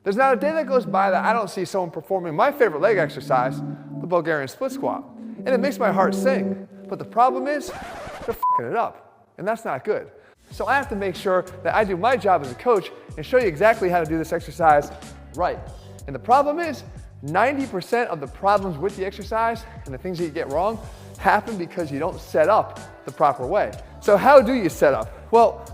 There's not a day that goes by that I don't see someone performing my favorite leg exercise, the Bulgarian split squat. And it makes my heart sing. But the problem is, they're f***ing it up. And that's not good. So I have to make sure that I do my job as a coach and show you exactly how to do this exercise right. And the problem is, 90% of the problems with the exercise and the things that you get wrong happen because you don't set up the proper way. So how do you set up? Well,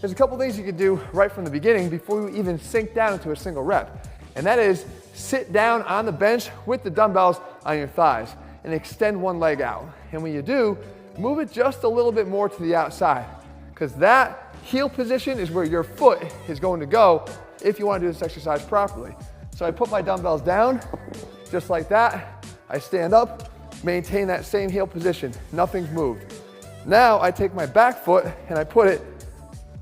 there's a couple things you can do right from the beginning before you even sink down into a single rep. And that is sit down on the bench with the dumbbells on your thighs and extend one leg out. And when you do, move it just a little bit more to the outside, because that heel position is where your foot is going to go if you want to do this exercise properly. So I put my dumbbells down just like that. I stand up, maintain that same heel position. Nothing's moved. Now I take my back foot and I put it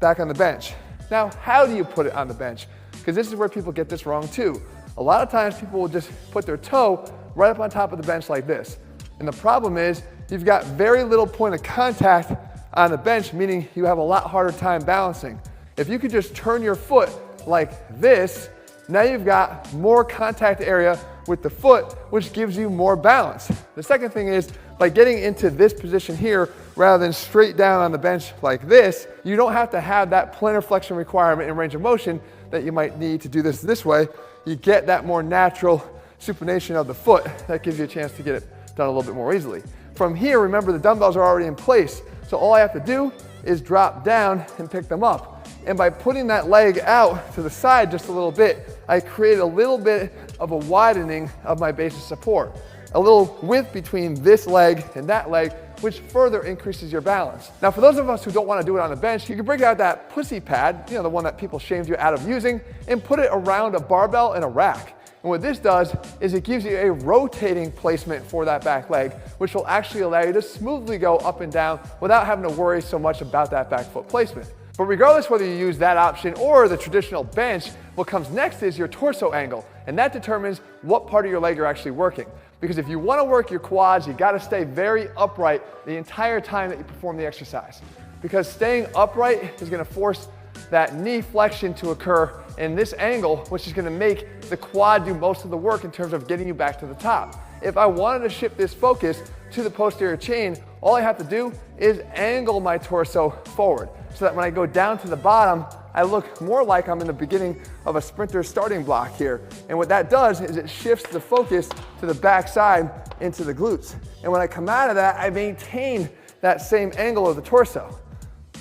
back on the bench. Now, how do you put it on the bench? Because this is where people get this wrong too. A lot of times people will just put their toe right up on top of the bench like this. And the problem is you've got very little point of contact on the bench, meaning you have a lot harder time balancing. If you could just turn your foot like this, now you've got more contact area with the foot, which gives you more balance. The second thing is, by getting into this position here, rather than straight down on the bench like this, you don't have to have that plantar flexion requirement in range of motion that you might need to do this way. You get that more natural supination of the foot that gives you a chance to get it done a little bit more easily. From here, remember the dumbbells are already in place, so all I have to do is drop down and pick them up. And by putting that leg out to the side just a little bit, I create a little bit of a widening of my base of support. A little width between this leg and that leg, which further increases your balance. Now, for those of us who don't want to do it on the bench, you can break out that pussy pad, the one that people shamed you out of using, and put it around a barbell and a rack. And what this does is it gives you a rotating placement for that back leg, which will actually allow you to smoothly go up and down without having to worry so much about that back foot placement. But regardless whether you use that option or the traditional bench, what comes next is your torso angle, and that determines what part of your leg you're actually working. Because if you want to work your quads, you got to stay very upright the entire time that you perform the exercise. Because staying upright is going to force that knee flexion to occur in this angle, which is going to make the quad do most of the work in terms of getting you back to the top. If I wanted to shift this focus to the posterior chain, all I have to do is angle my torso forward so that when I go down to the bottom, I look more like I'm in the beginning of a sprinter's starting block here. And what that does is it shifts the focus to the back side into the glutes. And when I come out of that, I maintain that same angle of the torso.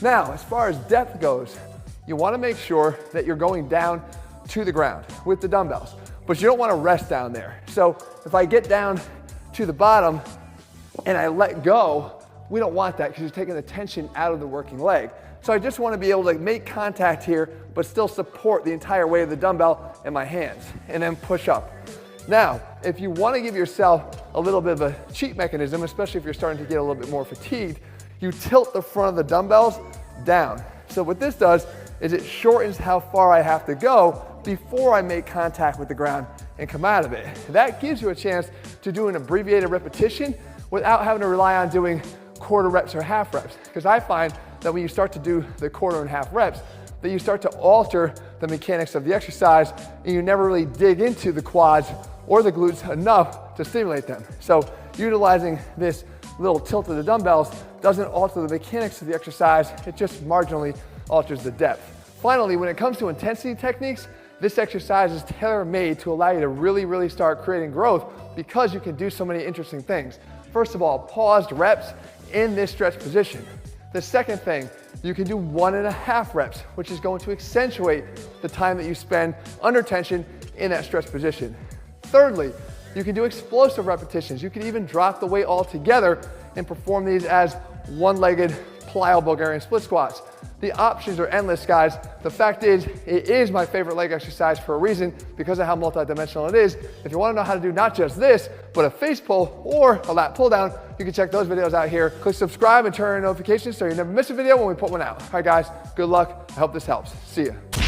Now, as far as depth goes, you want to make sure that you're going down to the ground with the dumbbells, but you don't want to rest down there. So if I get down to the bottom and I let go, we don't want that because you're taking the tension out of the working leg. So I just want to be able to make contact here, but still support the entire weight of the dumbbell in my hands, and then push up. Now, if you want to give yourself a little bit of a cheat mechanism, especially if you're starting to get a little bit more fatigued, you tilt the front of the dumbbells down. So what this does is it shortens how far I have to go before I make contact with the ground and come out of it. That gives you a chance to do an abbreviated repetition without having to rely on doing quarter reps or half reps. Because I find that when you start to do the quarter and half reps, that you start to alter the mechanics of the exercise and you never really dig into the quads or the glutes enough to stimulate them. So utilizing this little tilt of the dumbbells doesn't alter the mechanics of the exercise, it just marginally alters the depth. Finally, when it comes to intensity techniques, this exercise is tailor-made to allow you to really start creating growth because you can do so many interesting things. First of all, paused reps in this stretch position. The second thing, you can do 1.5 reps, which is going to accentuate the time that you spend under tension in that stretch position. Thirdly, you can do explosive repetitions. You can even drop the weight altogether and perform these as one-legged plyo Bulgarian split squats. The options are endless, guys. The fact is, it is my favorite leg exercise for a reason because of how multidimensional it is. If you want to know how to do not just this, but a face pull or a lat pull down, you can check those videos out here. Click subscribe and turn on notifications so you never miss a video when we put one out. All right, guys, good luck. I hope this helps. See ya.